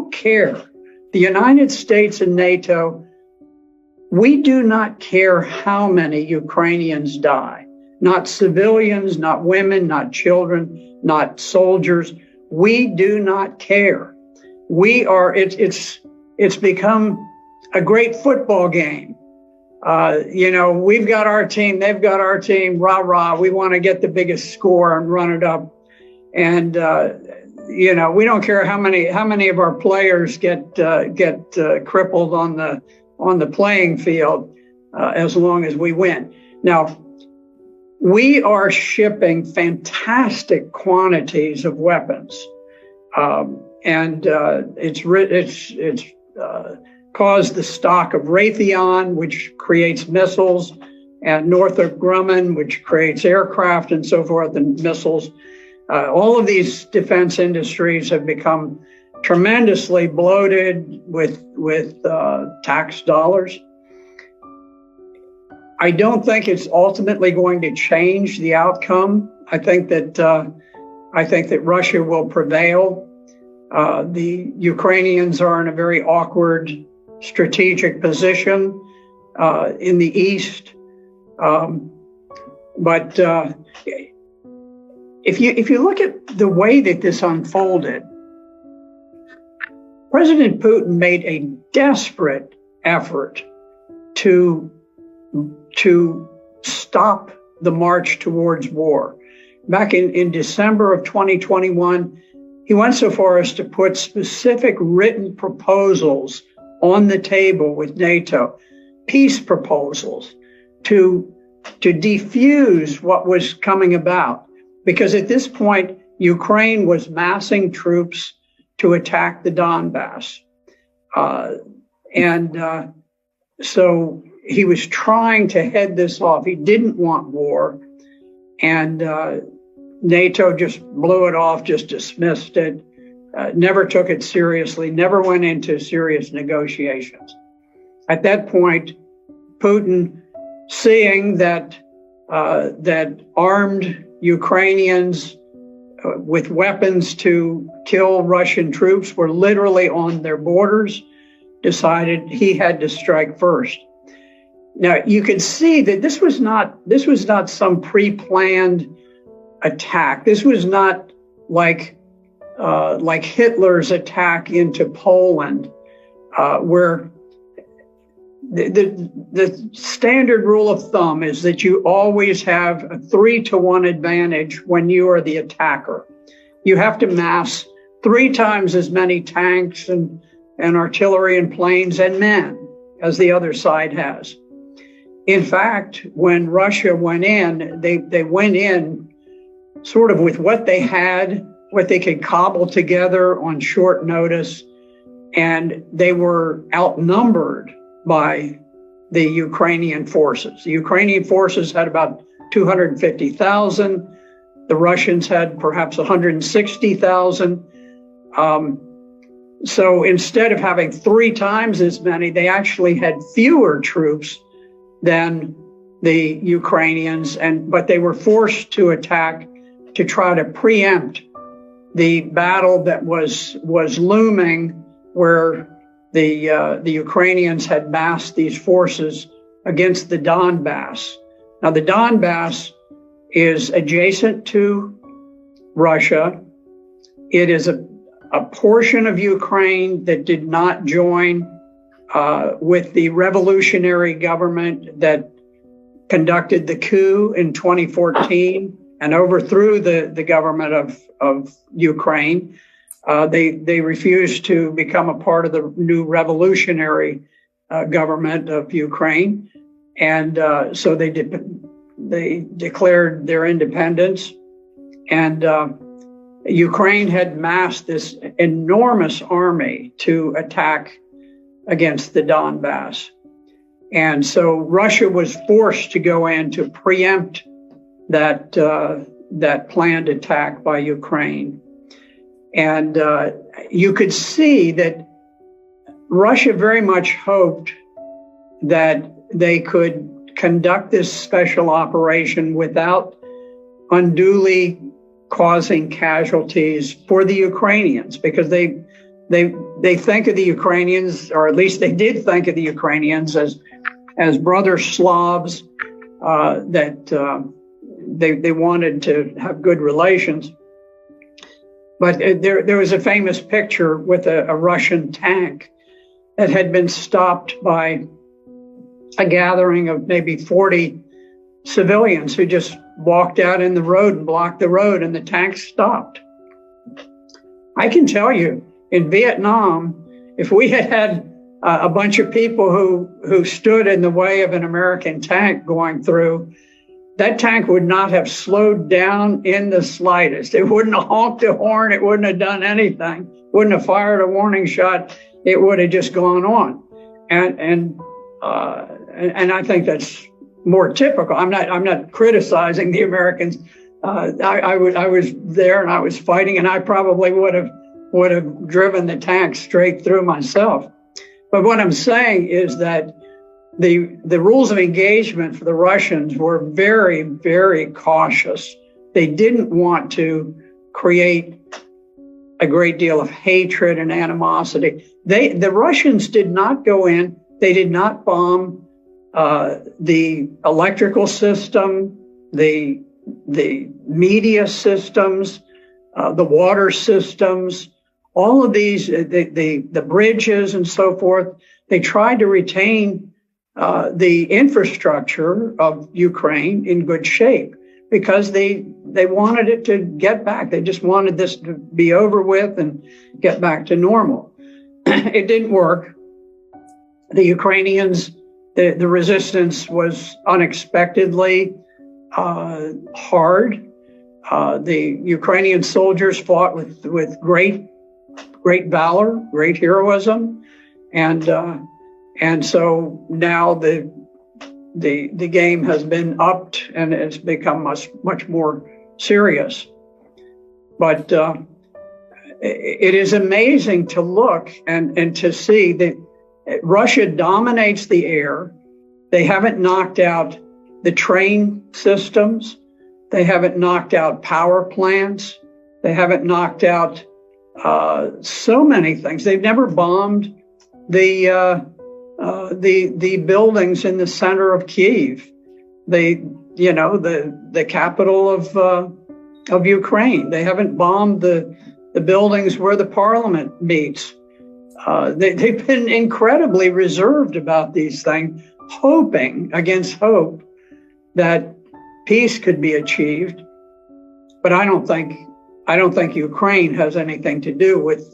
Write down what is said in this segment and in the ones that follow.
don't care. The United States and NATO, we do not care how many Ukrainians die. Not civilians, not women, not children, not soldiers. We do not care. It's become a great football game. We've got our team, they've got our team, rah, rah. We want to get the biggest score and run it up. And, we don't care how many of our players get crippled on the playing field, as long as we win. Now, we are shipping fantastic quantities of weapons, and it's caused the stock of Raytheon, which creates missiles, and Northrop Grumman, which creates aircraft and so forth, and missiles. All of these defense industries have become tremendously bloated with tax dollars. I don't think it's ultimately going to change the outcome. I think that Russia will prevail. The Ukrainians are in a very awkward strategic position in the East. But if you look at the way that this unfolded, President Putin made a desperate effort to stop the march towards war. Back in December of 2021, he went so far as to put specific written proposals on the table with NATO, peace proposals to defuse what was coming about. Because at this point, Ukraine was massing troops to attack the Donbass. So he was trying to head this off. He didn't want war. And NATO just blew it off, just dismissed it, never took it seriously, never went into serious negotiations. At that point, Putin, seeing that armed Ukrainians with weapons to kill Russian troops were literally on their borders, decided he had to strike first. Now, you can see that this was not some pre-planned attack. This was not like Hitler's attack into Poland, where the standard rule of thumb is that you always have a 3-to-1 advantage when you are the attacker. You have to mass 3 times as many tanks and artillery and planes and men as the other side has. In fact, when Russia went in, they went in sort of with what they had, what they could cobble together on short notice, and they were outnumbered by the Ukrainian forces. The Ukrainian forces had about 250,000. The Russians had perhaps 160,000. So instead of having 3 times as many, they actually had fewer troops than the Ukrainians, but they were forced to attack to try to preempt the battle that was looming, where the Ukrainians had massed these forces against the Donbass. Now, the Donbass is adjacent to Russia. It is a portion of Ukraine that did not join with the revolutionary government that conducted the coup in 2014 and overthrew the government of Ukraine. They refused to become a part of the new revolutionary government of Ukraine. And so they declared their independence. And Ukraine had massed this enormous army to attack against the Donbass. And so Russia was forced to go in to preempt that planned attack by Ukraine. And you could see that Russia very much hoped that they could conduct this special operation without unduly causing casualties for the Ukrainians, because they they think of the Ukrainians, or at least they did think of the Ukrainians as brother Slavs, that they wanted to have good relations. But there was a famous picture with a Russian tank that had been stopped by a gathering of maybe 40 civilians who just walked out in the road and blocked the road, and the tank stopped. I can tell you, in Vietnam, if we had a bunch of people who stood in the way of an American tank going through, that tank would not have slowed down in the slightest. It wouldn't have honked a horn. It wouldn't have done anything. Wouldn't have fired a warning shot. It would have just gone on. And I think that's more typical. I'm not criticizing the Americans. I was there and I was fighting, and I probably would have driven the tank straight through myself. But what I'm saying is that the rules of engagement for the Russians were very, very cautious. They didn't want to create a great deal of hatred and animosity. The Russians did not go in. They did not bomb the electrical system, the media systems, the water systems, all of these, the bridges and so forth. They tried to retain the infrastructure of Ukraine in good shape because they wanted it to get back. They just wanted this to be over with and get back to normal. It didn't work. The Ukrainians, the resistance was unexpectedly hard. The Ukrainian soldiers fought with great valor, great heroism, and so now the game has been upped and it's become much more serious. But it is amazing to look and to see that Russia dominates the air. They haven't knocked out the train systems. They haven't knocked out power plants. They haven't knocked out so many things. They've never bombed the buildings in the center of Kyiv, the capital of Ukraine. They haven't bombed the buildings where the parliament meets. They've been incredibly reserved about these things, hoping against hope that peace could be achieved. But I don't think Ukraine has anything to do with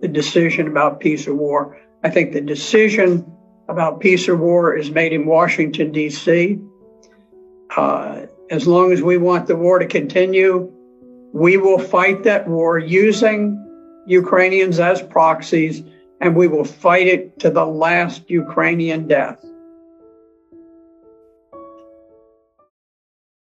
the decision about peace or war. I think the decision about peace or war is made in Washington, D.C. As long as we want the war to continue, we will fight that war using Ukrainians as proxies, and we will fight it to the last Ukrainian death.